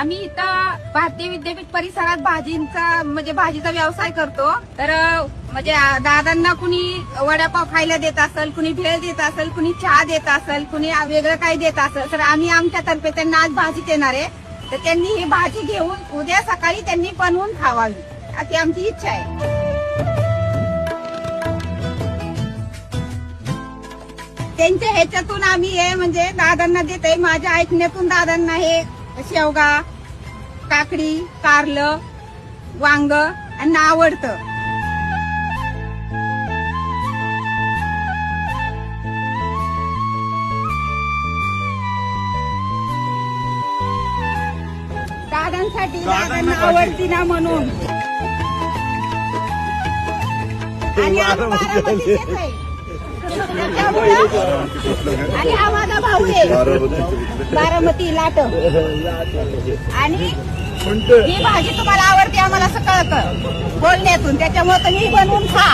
आम्ही इथं भारतीय विद्यापीठ परिसरात भाजीचा व्यवसाय करतो. तर म्हणजे दादांना कुणी वडापाव खायला देत असेल, कुणी भेळ देत असेल, कुणी चहा देत असेल, कुणी वेगळं काही देत असेल, तर आम्ही आमच्यातर्फे त्यांना आज भाजी देणार आहे. तर त्यांनी ही भाजी घेऊन उद्या सकाळी त्यांनी बनवून खावावी अशी आमची इच्छा आहे. त्यांच्या ह्याच्यातून आम्ही हे म्हणजे दादांना देत आहे. माझ्या ऐकण्यातून दादांना हे शेवगा, काकडी, कारलं, वांग यांना आवडतं. दादांसाठी दादांना आवडती ना म्हणून. आणि आम्ही बारामतीचेच आहे. आणि हा माझा भाऊ आहे बारामती लाट. आणि ही भाजी तुम्हाला आवडते आम्हाला असं कळतं बोलण्यातून, त्याच्यामुळे तुम्ही बनवून खा.